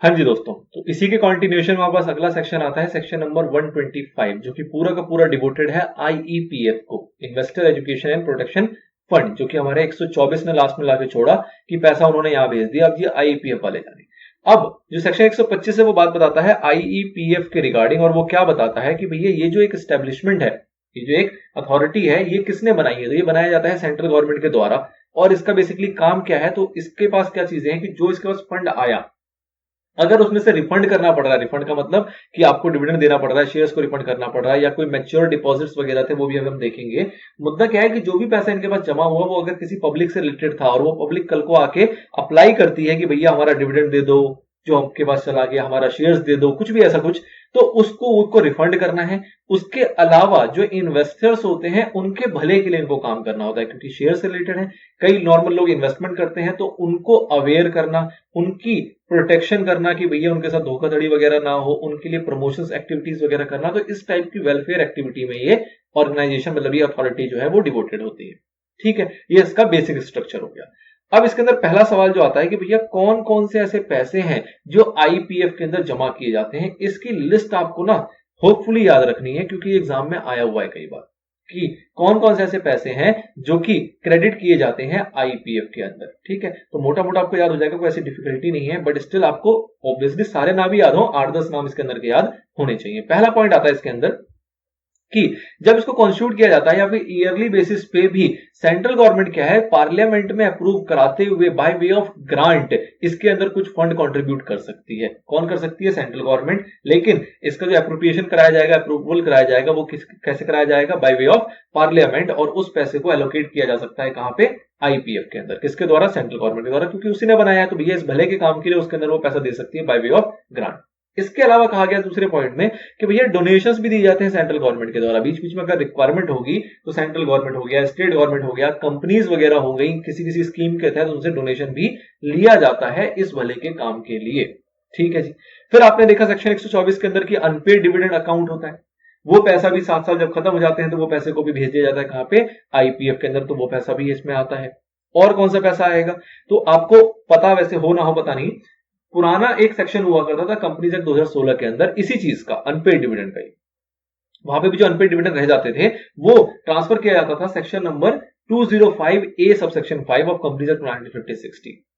हाँ जी दोस्तों, तो इसी के कंटिन्यूएशन में हमारे पास अगला सेक्शन आता है, सेक्शन नंबर 125, जो कि पूरा का पूरा डिवोटेड है आईईपीएफ को, investor education and protection fund, जो कि हमारे 124 ने लास्ट में लाके छोड़ा कि पैसा उन्होंने यहां भेज दिया, अब ये आईईपीएफ वाले जाने। अब जो सेक्शन 125 है वो बात बताता है आईईपीएफ के रिगार्डिंग, और वो क्या बताता है कि भैया ये जो एक एस्टेब्लिशमेंट है, ये जो एक अथॉरिटी है, ये किसने बनाई है? तो ये बनाया जाता है सेंट्रल गवर्नमेंट के द्वारा। और इसका बेसिकली काम क्या है? तो इसके पास क्या चीजें हैं कि जो इसके पास फंड आया, अगर उसमें से रिफंड करना पड़ रहा है, रिफंड का मतलब कि आपको डिविडेंड देना पड़ रहा है, शेयर्स को रिफंड करना पड़ रहा है, या कोई मैच्योर डिपॉजिट्स वगैरह थे वो भी हम देखेंगे। मुद्दा क्या है कि जो भी पैसा इनके पास जमा हुआ वो अगर किसी पब्लिक से रिलेटेड था और वो पब्लिक कल को आके अप्लाई करती है कि भैया हमारा डिविडेंड दे दो, जो आपके पास चला गया, हमारा शेयर्स दे दो, कुछ भी ऐसा कुछ, तो उसको रिफंड करना है। उसके अलावा जो इन्वेस्टर्स होते हैं उनके भले के लिए इनको काम करना होता है, क्योंकि शेयर से रिलेटेड है। कई नॉर्मल लोग इन्वेस्टमेंट करते हैं तो उनको अवेयर करना, उनकी प्रोटेक्शन करना कि भैया उनके साथ धोखाधड़ी वगैरह ना हो, उनके लिए प्रमोशंस एक्टिविटीज वगैरह करना। तो इस टाइप की वेलफेयर एक्टिविटी में ये ऑर्गेनाइजेशन, मतलब ये अथॉरिटी जो है वो डिवोटेड होती है। ठीक है, ये इसका बेसिक स्ट्रक्चर हो गया। अब इसके अंदर पहला सवाल जो आता है कि भैया कौन कौन से ऐसे पैसे हैं जो आईपीएफ के अंदर जमा किए जाते हैं, इसकी लिस्ट आपको ना होपफुली याद रखनी है, क्योंकि एग्जाम में आया हुआ है कई बार कि कौन कौन से ऐसे पैसे हैं जो कि क्रेडिट किए जाते हैं आईपीएफ के अंदर। ठीक है, तो मोटा मोटा आपको याद हो जाएगा, कोई ऐसी डिफिकल्टी नहीं है, बट स्टिल आपको ऑब्वियसली सारे नाम भी याद हो, 8-10 नाम इसके अंदर के याद होने चाहिए। पहला पॉइंट आता है इसके अंदर कि जब इसको कॉन्स्टिट्यूट किया जाता है या फिर ईयरली बेसिस पे भी सेंट्रल गवर्नमेंट क्या है, पार्लियामेंट में अप्रूव कराते हुए बाय वे ऑफ ग्रांट इसके अंदर कुछ फंड कंट्रीब्यूट कर सकती है। कौन कर सकती है? Central government. लेकिन इसका जो अप्रोप्रिएशन कराया जाएगा, अप्रूवल कराया जाएगा, वो कैसे कराया जाएगा? By way of parliament. और उस पैसे को एलोकेट किया जा सकता है कहां पे? आईपीएफ के अंदर। किसके द्वारा? सेंट्रल गवर्नमेंट के द्वारा, क्योंकि उसी ने बनाया है, तो भैया इस भले के काम के लिए उसके अंदर वो पैसा दे सकती है बाय वे ऑफ ग्रांट। इसके अलावा कहा गया दूसरे पॉइंट में कि भैया डोनेशंस भी दी जाते हैं सेंट्रल गवर्नमेंट के द्वारा। बीच बीच में अगर रिक्वायरमेंट होगी तो सेंट्रल गवर्नमेंट हो गया, स्टेट गवर्नमेंट हो गया, कंपनीज वगैरह हो गई, किसी किसी स्कीम के तहत उनसे डोनेशन भी लिया जाता है इस भले के काम के लिए। ठीक है जी। फिर आपने देखा सेक्शन 124 के अंदर की अनपेड डिविडेंड अकाउंट होता है, वो पैसा भी 7 साल जब खत्म हो जाते हैं तो वो पैसे को भी भेज दिया जाता है कहां पे? आईपीएफ के अंदर। तो वो पैसा भी इसमें आता है। और कौन सा पैसा आएगा? तो आपको पता, वैसे हो ना हो पता नहीं, पुराना एक सेक्शन हुआ करता था कंपनीज एक्ट 2016 के अंदर इसी चीज का, अनपेड डिविडेंड का ही। वहां पे भी जो अनपेड डिविडेंड रह जाते थे वो ट्रांसफर किया जाता था section number 205A sub section 5 of companies act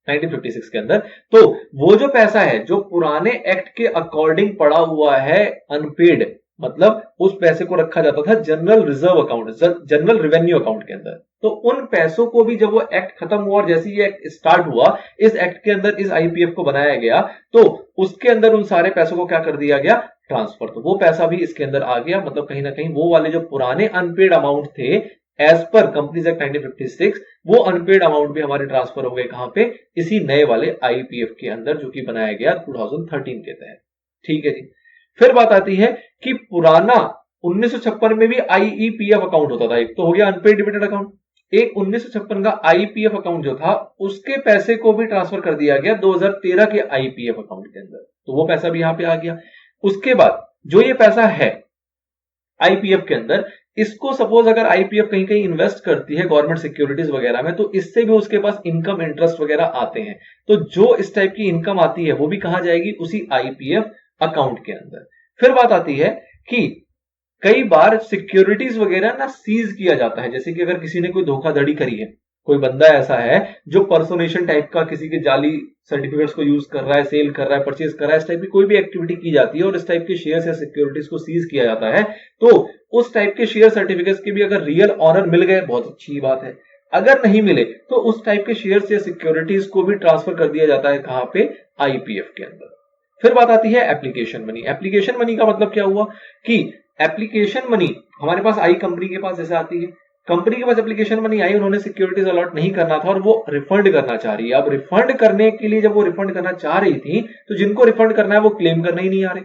1956 के अंदर। तो वो जो पैसा है जो पुराने एक्ट के अकॉर्डिंग पड़ा हुआ है अनपेड, मतलब उस पैसे को रखा जाता था general reserve account, general revenue account के अंदर। तो उन पैसों को भी जब वो एक्ट खत्म हुआ और जैसे ये एक्ट स्टार्ट हुआ, इस एक्ट के अंदर इस आईपीएफ को बनाया गया, तो उसके अंदर उन सारे पैसों को क्या कर दिया गया? ट्रांसफर। तो वो पैसा भी इसके अंदर आ गया, मतलब कहीं ना कहीं वो वाले जो पुराने अनपेड अमाउंट थे एज पर कंपनीज एक्ट 1956, वो अनपेड अमाउंट भी हमारे ट्रांसफर हो गए कहां पे? इसी नए वाले आईपीएफ के अंदर, जो कि बनाया गया 2013 के तहत। ठीक है जी। फिर बात आती है कि पुराना 1956 में भी आईईपीएफ अकाउंट होता था। एक तो हो गया अनपेड डिविडेंड अकाउंट, एक 1956 का आईपीएफ अकाउंट जो था उसके पैसे को भी ट्रांसफर कर दिया गया 2013 के आईपीएफ अकाउंट के अंदर। तो वो पैसा भी यहां पे आ गया। उसके बाद जो ये पैसा है आईपीएफ के अंदर, इसको सपोज अगर आईपीएफ कहीं कहीं इन्वेस्ट करती है गवर्नमेंट सिक्योरिटीज वगैरह में, तो इससे भी उसके पास इनकम इंटरेस्ट वगैरह आते हैं। तो जो इस टाइप की इनकम आती है वो भी कहां जाएगी? उसी आईपीएफ अकाउंट के अंदर। फिर बात आती है कि कई बार सिक्योरिटीज वगैरह ना सीज किया जाता है, जैसे कि अगर किसी ने कोई धोखाधड़ी करी है, कोई बंदा ऐसा है जो पर्सोनेशन टाइप का किसी के जाली सर्टिफिकेट्स को यूज कर रहा है, सेल कर रहा है, परचेज कर रहा है, इस टाइप की कोई भी एक्टिविटी की जाती है और इस टाइप के शेयर्स या सिक्योरिटीज को सीज किया जाता है, तो उस टाइप के शेयर सर्टिफिकेट्स के भी अगर रियल ऑनर मिल गए बहुत अच्छी बात है, अगर नहीं मिले तो उस टाइप के शेयर्स या सिक्योरिटीज को भी ट्रांसफर कर दिया जाता है कहां पे? आईपीएफ के अंदर। फिर बात आती है एप्लीकेशन मनी। एप्लीकेशन मनी का मतलब क्या हुआ कि एप्लीकेशन मनी हमारे पास आई, कंपनी के पास जैसे आती है, कंपनी के पास एप्लीकेशन मनी आई, उन्होंने सिक्योरिटीज अलॉट नहीं करना था और वो रिफंड करना चाह रही है। अब रिफंड करने के लिए जब वो रिफंड करना चाह रही थी तो जिनको रिफंड करना है वो क्लेम करना ही नहीं आ रहे,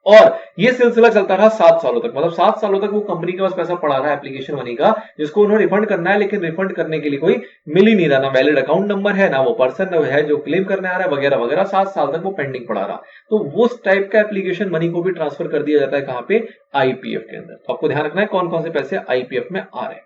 और ये सिलसिला चलता रहा 7 सालों तक। मतलब 7 सालों तक वो कंपनी के पास पैसा पड़ा रहा है एप्लीकेशन मनी का, जिसको उन्होंने रिफंड करना है, लेकिन रिफंड करने के लिए कोई मिल ही नहीं रहा, ना वैलिड अकाउंट नंबर है, ना वो पर्सन है जो क्लेम करने आ रहा है, वगैरह वगैरह। 7 साल तक वो पेंडिंग पड़ा रहा। तो उस टाइप का एप्लीकेशन मनी को भी ट्रांसफर कर दिया जाता है कहां पे? आईपीएफ के अंदर। तो आपको ध्यान रखना है कौन कौन से पैसे आईपीएफ में आ रहे हैं।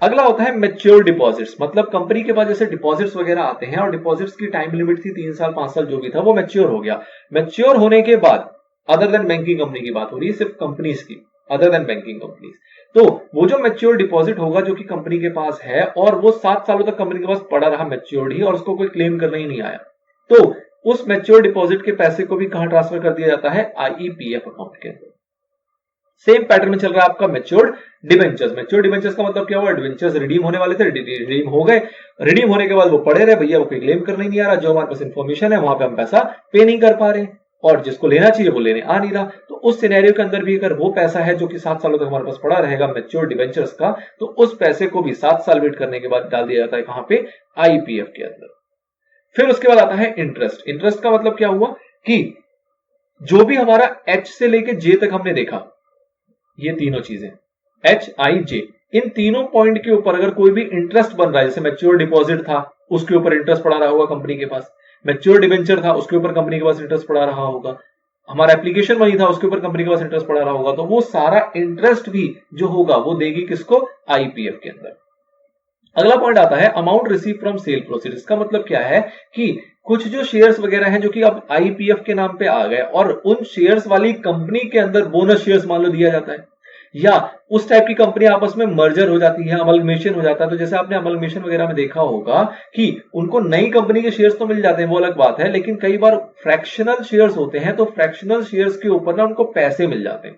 अगला होता है मैच्योर डिपॉजिट्स, मतलब कंपनी के पास जैसे डिपॉजिट्स वगैरह आते हैं और डिपॉजिट्स की टाइम लिमिट थी 3 साल 5 साल जो भी था वो मैच्योर हो गया। मैच्योर होने के बाद अदर देन बैंकिंग कंपनी की बात हो रही है, सिर्फ कंपनीज की, अदर देन बैंकिंग कंपनीज, तो वो जो मैच्योर डिपॉजिट होगा जो कि कंपनी के पास है और वो 7 सालों तक कंपनी के पास पड़ा रहा मैच्योर्ड ही और उसको कोई क्लेम करने ही नहीं आया, तो उस मैच्योर डिपॉजिट के पैसे को भी कहां ट्रांसफर कर दिया जाता है, आईईपीएफ अकाउंट के अंदर। सेम पैटर्न में चल रहा है आपका मैच्योर्ड डिबेंचर्स। मैच्योर्ड डिबेंचर्स का मतलब क्या हुआ, डिबेंचर्स रिडीम होने वाले थे, रिडीम हो गए, रिडीम होने के बाद वो पड़े रहे, भैया वो कोई क्लेम करने नहीं आ रहा, जो हमारे पास इंफॉर्मेशन है वहां पे हम पैसा पे नहीं कर पा रहे हैं और जिसको लेना चाहिए वो लेने आ नहीं रहा, तो उस सिनेरियो के अंदर भी अगर वो पैसा है जो कि 7 सालों तक हमारे पास पड़ा रहेगा मैच्योर्ड डिबेंचर्स का, तो उस पैसे को भी 7 साल वेट करने के बाद डाल दिया जाता है कहां पे, आईपीएफ के अंदर। फिर उसके बाद आता है इंटरेस्ट। इंटरेस्ट का मतलब क्या हुआ कि जो भी हमारा एच से लेके जे तक हमने देखा, ये तीनों चीजें एच आई जे, इन तीनों पॉइंट के ऊपर अगर कोई भी इंटरेस्ट बन रहा है, जैसे मैच्योर डिपॉजिट था उसके ऊपर इंटरेस्ट पड़ा रहा होगा कंपनी के पास, मैच्योर डिबेंचर था उसके ऊपर कंपनी के पास इंटरेस्ट पड़ा रहा होगा, हमारा एप्लीकेशन मनी था उसके ऊपर कंपनी के पास इंटरेस्ट पड़ा रहा होगा, तो वो सारा इंटरेस्ट भी जो होगा वो देगी किसको, आईपीएफ के अंदर। अगला पॉइंट आता है amount receive from cell proceed. इसका मतलब क्या है कि कुछ जो शेयर्स वगैरह हैं जो कि अब आईपीएफ के नाम पे आ गए और उन शेयर्स वाली कंपनी के अंदर बोनस शेयर्स मान लो दिया जाता है, या उस टाइप की कंपनी आपस में मर्जर हो जाती है, अमलगमेशन हो जाता है, तो जैसे आपने अमलगमेशन वगैरह में देखा होगा कि उनको नई कंपनी के शेयर्स तो मिल जाते हैं, वो अलग बात है, लेकिन कई बार फ्रैक्शनल शेयर्स होते हैं, तो फ्रैक्शनल शेयर्स के ऊपर ना उनको पैसे मिल जाते हैं,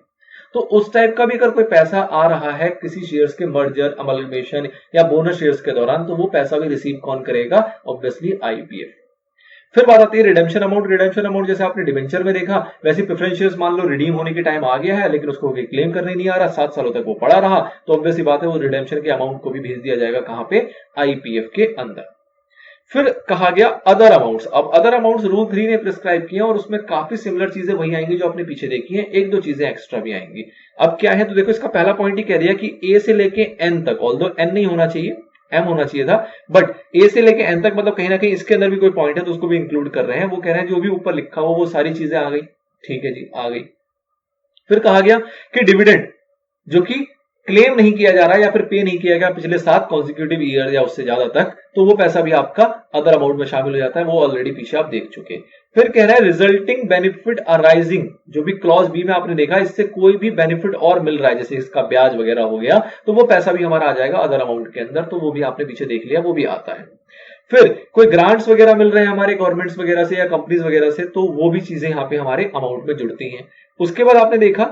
तो उस टाइप का भी अगर कोई पैसा आ रहा है किसी शेयर्स के मर्जर, अमलगमेशन या बोनस शेयर्स के दौरान, तो वो पैसा भी रिसीव कौन करेगा, ऑब्वियसली आईपीएफ। फिर बात आती है रिडेम्पशन अमाउंट। रिडेम्पशन अमाउंट जैसे आपने डिबेंचर में देखा वैसे प्रेफरेंस शेयर्स मान लो रिडीम होने की टाइम आ गया है लेकिन उसको क्लेम करने नहीं आ रहा, 7 सालों तक वो पड़ा रहा, तो ऑब्वियसली बात है वो रिडेम्पशन के अमाउंट को भी भेज दिया जाएगा कहां पे, आईपीएफ के अंदर। फिर कहा गया अदर अमाउंट्स। अब अदर अमाउंट्स रूल 3 ने प्रिस्क्राइब किया और उसमें काफी सिमिलर चीजें वही आएंगी जो आपने पीछे देखी हैं, एक दो चीजें एक्स्ट्रा भी आएंगी। अब क्या है तो देखो इसका पहला पॉइंट ही कह दिया कि ए से लेके एन तक, ऑल्दो एन नहीं होना चाहिए एम होना चाहिए था, बट ए से लेके एन तक मतलब कहीं ना कहीं इसके अंदर भी कोई पॉइंट है तो उसको भी इंक्लूड कर रहे हैं। वो कह रहे हैं जो भी ऊपर लिखा हो वो सारी चीजें आ गई, ठीक है जी आ गई। फिर कहा गया कि डिविडेंड जो कि क्लेम नहीं किया जा रहा है या फिर पे नहीं किया गया पिछले 7 कॉन्सिक्यूटिव ईयर या उससे ज्यादा तक, तो वो पैसा भी आपका अदर अमाउंट में शामिल हो जाता है, वो ऑलरेडी पीछे आप देख चुके। फिर कह रहा है रिजल्टिंग बेनिफिट अराइजिंग, जो भी क्लॉज बी में आपने देखा इससे कोई भी बेनिफिट और मिल रहा है जैसे इसका ब्याज वगैरह हो गया, तो वो पैसा भी हमारा आ जाएगा अदर अमाउंट के अंदर, तो वो भी आपने पीछे देख लिया, वो भी आता है। फिर कोई ग्रांट्स वगैरह मिल रहे हैं हमारे गवर्नमेंट्स वगैरह से या कंपनीज वगैरह से, तो वो भी चीजें यहाँ पे हमारे अमाउंट में जुड़ती हैं। उसके बाद आपने देखा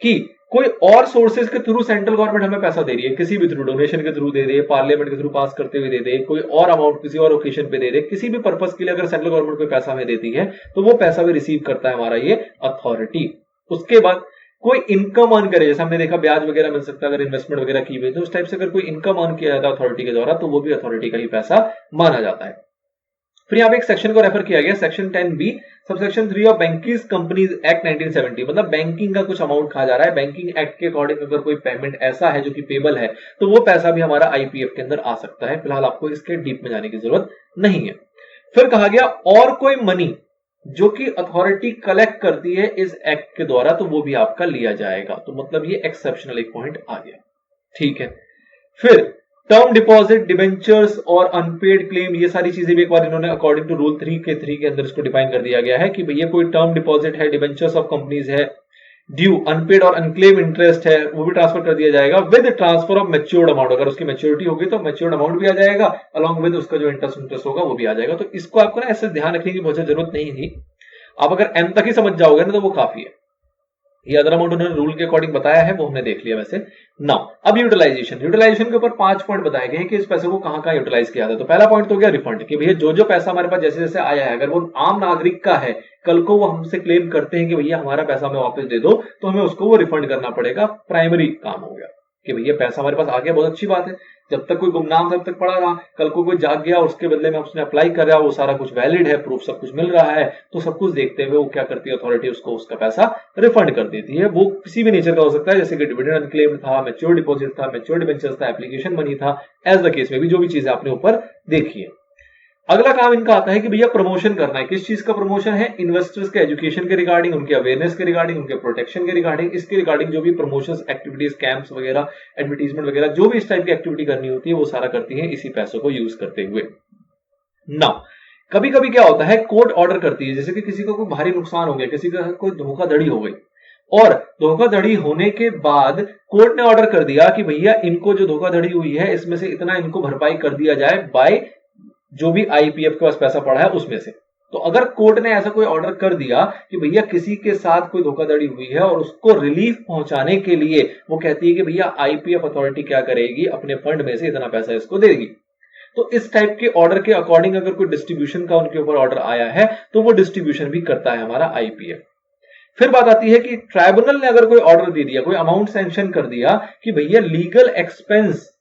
कि कोई और सोर्सेज के थ्रू सेंट्रल गवर्नमेंट हमें पैसा दे रही है, किसी भी थ्रू, डोनेशन के थ्रू दे दे, पार्लियामेंट के थ्रू पास करते हुए दे दे, कोई और अमाउंट किसी और ओकेशन पे दे दे, किसी भी पर्पस के लिए अगर सेंट्रल गवर्नमेंट कोई पैसा हमें देती है तो वो पैसा भी रिसीव करता है हमारा ये अथॉरिटी। उसके बाद कोई इनकम अर्न करे, जैसे हमने देखा ब्याज वगैरह मिल सकता है अगर इन्वेस्टमेंट वगैरह की हुई, तो उस टाइप से अगर कोई इनकम अर्न किया जाता है अथॉरिटी के द्वारा तो वो भी अथॉरिटी का ही पैसा माना जाता है। फिर यहाँ पे एक सेक्शन को रेफर किया गया, section 10B subsection 3 of banking companies act 1970, मतलब बैंकिंग का कुछ अमाउंट कहा जा रहा है, बैंकिंग एक्ट के अकॉर्डिंग अगर कोई पेमेंट ऐसा है जो कि पेबल है तो वो पैसा भी हमारा आईपीएफ के अंदर आ सकता है। फिलहाल आपको इसके डीप में जाने की जरूरत नहीं है। फिर कहा गया और कोई मनी जो कि अथॉरिटी कलेक्ट करती है इस एक्ट के द्वारा तो वो भी आपका लिया जाएगा, तो मतलब ये एक्सेप्शनल एक पॉइंट आ गया, ठीक है। फिर टर्म डिपॉजिट, डिबेंचर्स और अनपेड क्लेम, ये सारी चीजें भी एक बार इन्होंने अकॉर्डिंग टू रूल 3 के अंदर इसको डिफाइन कर दिया गया है कि भैया कोई टर्म डिपॉजिट है, डिबेंचर्स ऑफ कंपनीज है, ड्यू अनपेड और अनक्लेम इंटरेस्ट है, वो भी ट्रांसफर कर दिया जाएगा with transfer of matured amount. अगर उसकी मैच्योरिटी होगी तो मैच्योर्ड अमाउंट भी आ जाएगा अलॉन्ग विद उसका जो इंटरेस्ट होगा वो भी आ जाएगा। तो इसको आपको ना ऐसे ध्यान रखने की बहुत जरूरत नहीं थी, आप अगर एम तक ही समझ जाओगे ना तो वो काफी है। ये अदर अमाउंट उन्होंने रूल के अकॉर्डिंग बताया है वो हमने देख लिया वैसे। नाउ अब यूटिलाइजेशन के ऊपर 5 पॉइंट बताए गए हैं कि इस पैसे को कहां यूटिलाइज किया जाता है। तो पहला पॉइंट तो हो गया रिफंड, कि भैया जो पैसा हमारे पास जैसे जैसे आया है अगर वो आम नागरिक का है, कल को वो हमसे क्लेम करते हैं कि भैया हमारा पैसा हमें वापस दे दो, तो हमें उसको वो रिफंड करना पड़ेगा। प्राइमरी काम हो गया कि भैया पैसा हमारे पास आ गया, बहुत अच्छी बात है, जब तक कोई गुमनाम तब तक पड़ा रहा, कल को कोई जाग गया उसके बदले में उसने अप्लाई कर रहा, वो सारा कुछ वैलिड है, प्रूफ सब कुछ मिल रहा है, तो सब कुछ देखते हुए वो क्या करती है अथॉरिटी, उसको उसका पैसा रिफंड कर देती है। वो किसी भी नेचर का हो सकता है, जैसे कि डिविडेंड अनक्लेम्ड था, मैच्योर डिपॉजिट था, मैच्योर डिबेंचर्स था, एप्लीकेशन मनी था, एज द केस में भी जो भी चीजें आपने ऊपर देखी है। अगला काम इनका आता है कि भैया प्रमोशन करना है। किस चीज का प्रमोशन है? इन्वेस्टर्स के एजुकेशन के रिगार्डिंग, उनके अवेयरनेस के रिगार्डिंग, उनके प्रोटेक्शन के रिगार्डिंग, इसके रिगार्डिंग जो भी प्रमोशंस एक्टिविटीज, कैंप्स वगैरह, एडवर्टीजमेंट वगैरह, जो भी इस टाइप की एक्टिविटी करनी होती है वो सारा करती है इसी पैसों को यूज करते हुए। नाउ कभी कभी क्या होता है, कोर्ट ऑर्डर करती है, जैसे कि किसी को कोई भारी नुकसान हो गया, किसी का कोई धोखाधड़ी हो गई, और धोखाधड़ी होने के बाद कोर्ट ने ऑर्डर कर दिया कि भैया इनको जो धोखाधड़ी हुई है इसमें से इतना इनको भरपाई कर दिया जाए बाय जो भी आईपीएफ के पास पैसा पड़ा है उसमें से। तो अगर कोर्ट ने ऐसा कोई ऑर्डर कर दिया कि भैया किसी के साथ कोई धोखाधड़ी हुई है और उसको रिलीफ पहुंचाने के लिए वो कहती है कि भैया आईपीएफ अथॉरिटी क्या करेगी, अपने फंड में से इतना पैसा इसको दे देगी। तो इस टाइप के ऑर्डर के अकॉर्डिंग अगर कोई डिस्ट्रीब्यूशन का उनके ऊपर ऑर्डर आया है तो वो डिस्ट्रीब्यूशन भी करता है हमारा आईपीएफ। फिर बात आती है कि ट्राइब्यूनल ने अगर कोई ऑर्डर दे दिया, कोई अमाउंट सैंक्शन कर दिया कि भैया लीगल एक्सपेंस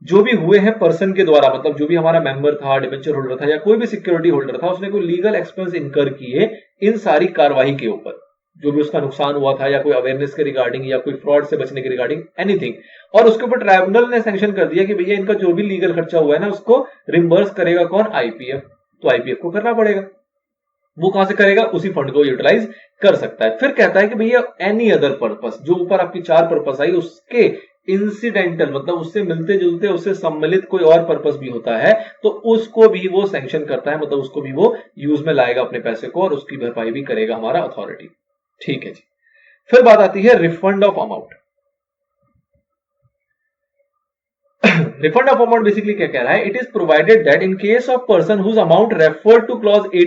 जो भी हुए हैं पर्सन के द्वारा, मतलब जो भी हमारा मेंबर था, डिबेंचर होल्डर था या कोई भी सिक्योरिटी होल्डर था, उसने कोई लीगल एक्सपेंस इनकर किए इन सारी कार्रवाई के ऊपर, जो भी उसका नुकसान हुआ था या कोई अवेयरनेस के रिगार्डिंग या कोई फ्रॉड से बचने के रिगार्डिंग एनीथिंग, और उसके ऊपर ट्राइब्यूनल ने सैंक्शन कर दिया कि भैया इनका जो भी लीगल खर्चा हुआ है ना उसको रिम्बर्स करेगा कौन? आईपीएफ। तो आईपीएफ को करना पड़ेगा। वो कहां से करेगा? उसी फंड को यूटिलाइज कर सकता है। फिर कहता है कि भैया एनी अदर पर्पस, जो ऊपर आपकी 4 पर्पस आई उसके इंसिडेंटल, मतलब उससे मिलते जुलते, उससे सम्मिलित कोई और पर्पस भी होता है तो उसको भी वो सैंक्शन करता है, मतलब उसको भी वो यूज में लाएगा अपने पैसे को और उसकी भरपाई भी करेगा हमारा अथॉरिटी। ठीक है जी। फिर बात आती है refund of amount. Refund of amount basically क्या कह रहा है? It is provided that in case of person whose amount refer to clause A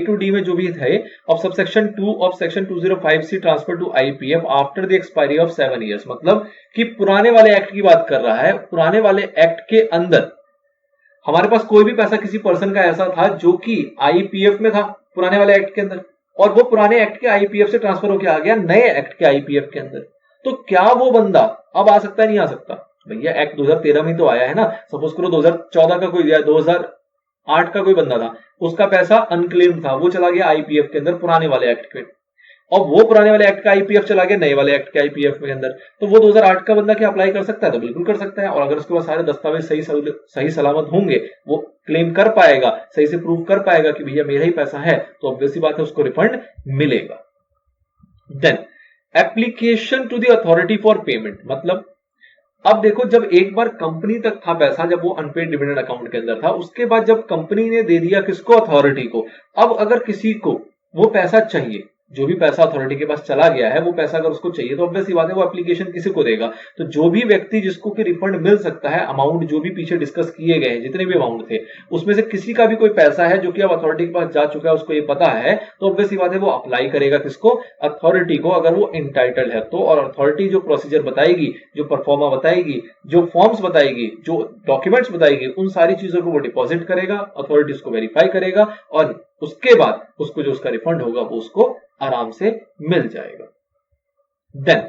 to D में जो भी थे of subsection 2 of section 205C transfer to IPF after the expiry of 7 years। मतलब कि पुराने वाले एक्ट की बात कर रहा है। पुराने वाले एक्ट के अंदर हमारे पास कोई भी पैसा किसी पर्सन का ऐसा था जो कि आईपीएफ में था पुराने वाले एक्ट के अंदर, और वो पुराने एक्ट के आईपीएफ से ट्रांसफर होकर आ गया नए एक्ट के आईपीएफ के अंदर, तो क्या वो बंदा अब आ सकता है? नहीं आ सकता। भैया एक्ट 2013 में तो आया है ना। सपोज करो 2014 का कोई या 2008 का कोई बंदा था, उसका पैसा अनक्लेम्ड था, वो चला गया आईपीएफ के अंदर पुराने वाले एक्ट के, और वो पुराने वाले एक्ट का आईपीएफ चला गया नए वाले एक्ट के आईपीएफ के अंदर, तो वो 2008 का बंदा क्या अप्लाई कर सकता है? तो बिल्कुल कर सकता है। और अगर उसके पास सारे दस्तावेज सही सलामत होंगे, वो क्लेम कर पाएगा, सही से प्रूव कर पाएगा कि भैया मेरा ही पैसा है, तो ऑब्वियस सी बात है उसको रिफंड मिलेगा। Then application to the authority for payment. मतलब अब देखो, जब एक बार कंपनी तक था पैसा, जब वो अनपेड डिविडेंड अकाउंट के अंदर था, उसके बाद जब कंपनी ने दे दिया किसको? अथॉरिटी को। अब अगर किसी को वो पैसा चाहिए, जो भी पैसा अथॉरिटी के पास चला गया है वो पैसा अगर उसको चाहिए तो ऑब्वियस सी बात है वो एप्लीकेशन किसी को देगा। तो जो भी व्यक्ति जिसको कि रिफंड मिल सकता है, अमाउंट जो भी पीछे डिस्कस किए गए हैं जितने भी अमाउंट थे उसमें से किसी का भी कोई पैसा है जो कि अब अथॉरिटी के पास जा चुका है, उसको ये पता है, तो ऑब्वियस सी बात है वो अप्लाई करेगा किसको? अथॉरिटी को, अगर वो इंटाइटल्ड है तो। और अथॉरिटी जो प्रोसीजर बताएगी, जो परफॉर्मा बताएगी, जो फॉर्म्स बताएगी, जो डॉक्यूमेंट्स बताएगी, उन सारी चीजों को वो डिपॉजिट करेगा, अथॉरिटी उसको वेरीफाई करेगा और उसके बाद उसको जो उसका रिफंड होगा वो उसको आराम से मिल जाएगा। देन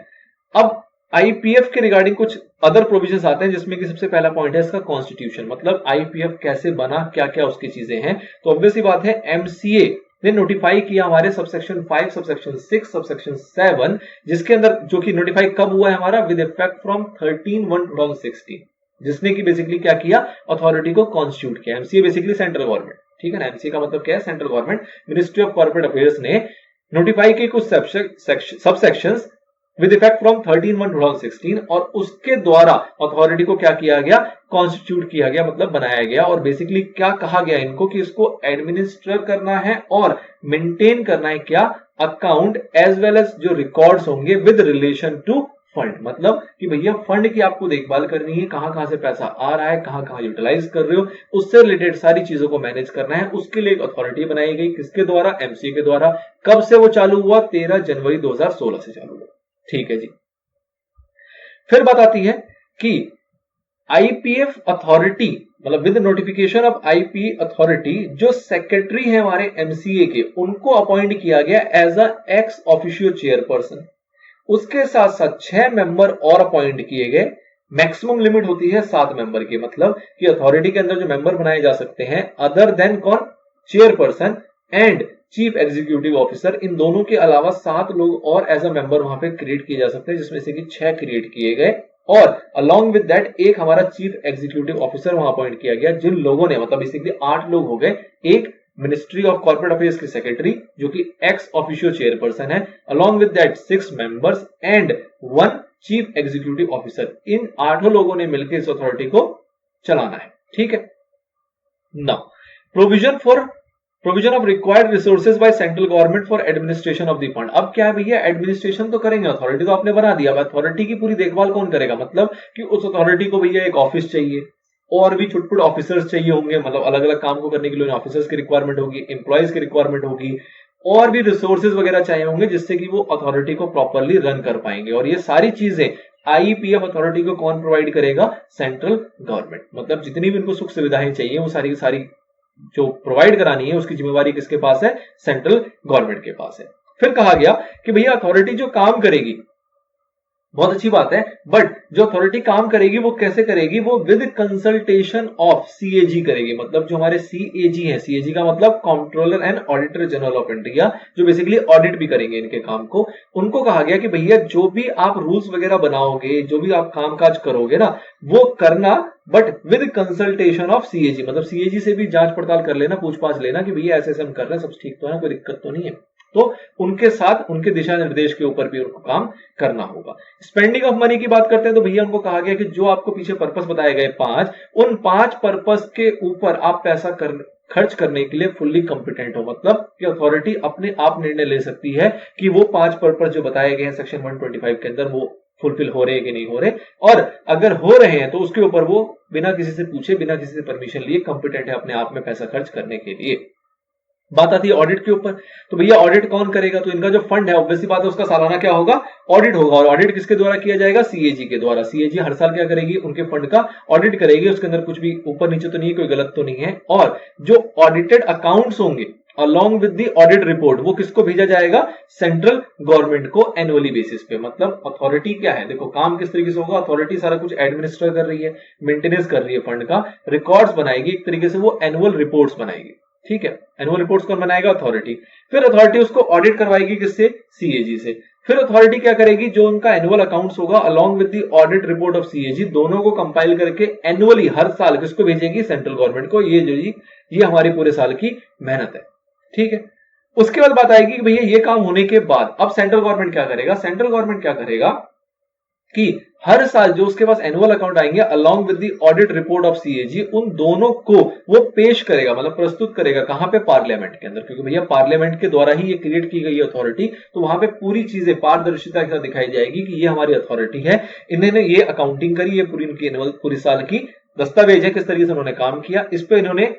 अब आईपीएफ के रिगार्डिंग कुछ अदर प्रोविजंस आते हैं, जिसमें कि सबसे पहला पॉइंट है इसका कॉन्स्टिट्यूशन। मतलब आईपीएफ कैसे बना, क्या क्या उसकी चीजें हैं। तो ऑब्वियसली बात है एमसीए ने नोटिफाई किया हमारे सबसेक्शन 5, सबसेक्शन 6, सबसेक्शन 7, जिसके अंदर जो कि नोटिफाई कब हुआ है हमारा? विद इफेक्ट फ्रॉम 13/1/2016, जिसने कि बेसिकली क्या किया? अथॉरिटी को कॉन्स्टिट्यूट किया। एमसीए बेसिकली सेंट्रल गवर्नमेंट, ठीक है ना। एमसीए का मतलब क्या है? Central government. Ministry of corporate affairs ने नोटिफाई के कुछ सबसेक्शंस विद इफेक्ट फ्रॉम 13/1/2016, और उसके द्वारा अथॉरिटी को क्या किया गया? कॉन्स्टिट्यूट किया गया, मतलब बनाया गया। और बेसिकली क्या कहा गया इनको कि इसको एडमिनिस्टर करना है और मेंटेन करना है क्या? अकाउंट एज वेल एज जो रिकॉर्ड्स होंगे विद रिलेशन टू फंड। मतलब कि भैया फंड की आपको देखभाल करनी है, कहां कहां से पैसा आ रहा है, कहां कहां यूटिलाइज कर रहे हो, उससे रिलेटेड सारी चीजों को मैनेज करना है। उसके लिए एक अथॉरिटी बनाई गई, किसके द्वारा? एमसीए के द्वारा। कब से वो चालू हुआ? 13 जनवरी 2016 से चालू हुआ। ठीक है जी। फिर बात आती है कि आईपीएफ अथॉरिटी, मतलब with notification of IP authority, जो सेक्रेटरी है हमारे एमसीए के, उनको अपॉइंट किया गया as a ex officio chairperson. उसके साथ साथ 6 मेंबर और अपॉइंट किए गए। मैक्सिमम लिमिट होती है 7 मेंबर की। मतलब कि अथॉरिटी के अंदर जो मेंबर बनाए जा सकते हैं अदर देन कौन? Chairperson and chief executive officer, इन दोनों के अलावा 7 लोग और एज अ मेंबर वहां पे क्रिएट किए जा सकते हैं, जिसमें से कि 6 क्रिएट किए गए और अलॉन्ग विद दैट एक हमारा चीफ एग्जीक्यूटिव ऑफिसर वहां अपॉइंट किया गया, जिन लोगों ने मतलब बेसिकली 8 लोग हो गए, एक मिनिस्ट्री ऑफ कॉर्पोरेट अफेयर्स की सेक्रेटरी जो कि एक्स ऑफिशियो चेयरपर्सन है, along with that 6 members and 1 chief executive officer. इन 8 लोगों ने मिलकर इस अथॉरिटी को चलाना है। ठीक है, now provision of required resources by central government for administration of the fund. अब क्या है भैया, एडमिनिस्ट्रेशन तो करेंगे, अथॉरिटी तो आपने बना दिया, अब अथॉरिटी की पूरी देखभाल कौन करेगा, मतलब कि उस अथॉरिटी को भैया एक ऑफिस चाहिए और भी छुटपुट ऑफिसर्स चाहिए होंगे, मतलब अलग अलग काम को करने के लिए ऑफिसर्स की रिक्वायरमेंट होगी, एम्प्लॉयज की रिक्वायरमेंट होगी, और भी रिसोर्सेज वगैरह चाहिए होंगे जिससे कि वो अथॉरिटी को प्रॉपरली रन कर पाएंगे। और ये सारी चीजें आईपीएफ अथॉरिटी को कौन प्रोवाइड करेगा, सेंट्रल गवर्नमेंट। मतलब जितनी भी इनको सुख सुविधाएं चाहिए वो सारी की सारी जो प्रोवाइड करानी है उसकी जिम्मेवारी किसके पास है, सेंट्रल गवर्नमेंट के पास है। फिर कहा गया कि भैया अथॉरिटी जो काम करेगी, बहुत अच्छी बात है, बट जो अथॉरिटी काम करेगी वो कैसे करेगी, वो विद कंसल्टेशन ऑफ सीएजी करेगी। मतलब जो हमारे सीएजी है, सीएजी का मतलब controller and auditor general of India, जो बेसिकली ऑडिट भी करेंगे इनके काम को, उनको कहा गया कि भैया जो भी आप रूल्स वगैरह बनाओगे, जो भी आप कामकाज करोगे ना, वो करना but with consultation of CAG. मतलब सीएजी से भी जांच पड़ताल कर लेना, पूछ पाछ लेना कि भैया ऐसे हम कर रहे हैं, सब ठीक तो है, कोई दिक्कत तो नहीं है। तो उनके साथ उनके दिशा निर्देश के ऊपर भी उनको काम करना होगा। स्पेंडिंग ऑफ मनी की बात करते हैं तो भैया उनको कहा गया कि जो आपको पीछे पर्पस बताए गए 5, उन 5 पर्पस के ऊपर आप पैसा खर्च करने के लिए फुल्ली कॉम्पिटेंट हो। मतलब कि अथॉरिटी अपने आप निर्णय ले सकती है कि वो 5 पर्पस जो बताए गए हैं सेक्शन 125 के अंदर वो फुलफिल हो रहे हैं कि नहीं हो रहे, और अगर हो रहे हैं तो उसके ऊपर वो बिना किसी से पूछे, बिना किसी से परमिशन लिए कॉम्पिटेंट है अपने आप में पैसा खर्च करने के लिए। बात आती है ऑडिट के ऊपर, तो भैया ऑडिट कौन करेगा, तो इनका जो फंड है ऑब्वियसली बात है उसका सालाना क्या होगा, ऑडिट होगा। और ऑडिट किसके द्वारा किया जाएगा, सीएजी के द्वारा। सीएजी हर साल क्या करेगी, उनके फंड का ऑडिट करेगी, उसके अंदर कुछ भी ऊपर नीचे तो नहीं है, कोई गलत तो नहीं है। और जो ऑडिटेड अकाउंट्स होंगे along with the audit report, वो किसको भेजा जाएगा, सेंट्रल गवर्नमेंट को एनुअली बेसिस पे। मतलब अथॉरिटी क्या है, देखो काम किस तरीके से होगा, अथॉरिटी सारा कुछ एडमिनिस्टर कर रही है, मेंटेनेंस कर रही है फंड का, रिकॉर्ड्स बनाएगी, एक तरीके से वो एनुअल रिपोर्ट्स बनाएगी। ठीक है, एनुअल रिपोर्ट्स कौन बनाएगा, अथॉरिटी। फिर अथॉरिटी उसको ऑडिट करवाएगी किससे, सीएजी से। फिर अथॉरिटी क्या करेगी, जो उनका एनुअल अकाउंट्स होगा along with the audit report of CAG, दोनों को कंपाइल करके एनुअली हर साल किसको भेजेगी, सेंट्रल गवर्नमेंट को। ये हमारी पूरे साल की मेहनत है। ठीक है, उसके बाद बात आएगी कि भैया ये काम होने के बाद अब सेंट्रल गवर्नमेंट क्या करेगा, सेंट्रल गवर्नमेंट क्या करेगा कि हर साल जो उसके पास एनुअल अकाउंट आएंगे along with the audit report of CAG, उन दोनों को वो पेश करेगा, मतलब प्रस्तुत करेगा कहां पे, पार्लियामेंट के अंदर। क्योंकि भैया पार्लियामेंट के द्वारा ही ये क्रिएट की गई अथॉरिटी, तो वहां पे पूरी चीजें पारदर्शिता के साथ दिखाई जाएगी कि ये हमारी अथॉरिटी है, इन्होंने ये अकाउंटिंग करी, ये पूरी इनकी एनुअल पूरी साल की दस्तावेज है, किस तरीके से उन्होंने काम किया, इस पे इन्होंने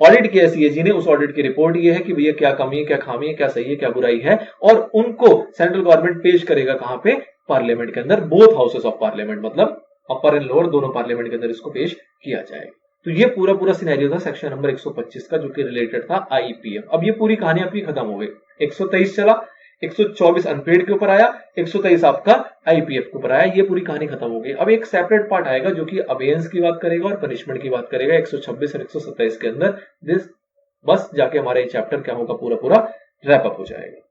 ऑडिट किया सीएजी ने। उस ऑडिट की रिपोर्ट ये है कि भैया क्या कमी है, क्या खामी है, क्या सही है, क्या बुराई है, और उनको सेंट्रल गवर्नमेंट पेश करेगा कहां पे, पार्लियामेंट के अंदर, बोथ हाउसेस ऑफ पार्लियामेंट, मतलब अपर एंड लोअर दोनों पार्लियामेंट के अंदर इसको पेश किया जाएगा। तो ये पूरा पूरा सिनेरियो था सेक्शन नंबर 125 का, जो कि रिलेटेड था आईपीएफ। अब ये पूरी कहानी आपकी खत्म हो गई, 123 चला, 124 अनपेड के ऊपर आया, 123 आपका आईपीएफ के ऊपर आया, ये पूरी कहानी खत्म हो गई। अब एक सेपरेट पार्ट आएगा जो कि अबेयंस की बात करेगा और पनिशमेंट की बात करेगा 126 और 127 के अंदर। बस जाके हमारा ये चैप्टर क्या होगा, पूरा पूरा रैप अप हो जाएगा।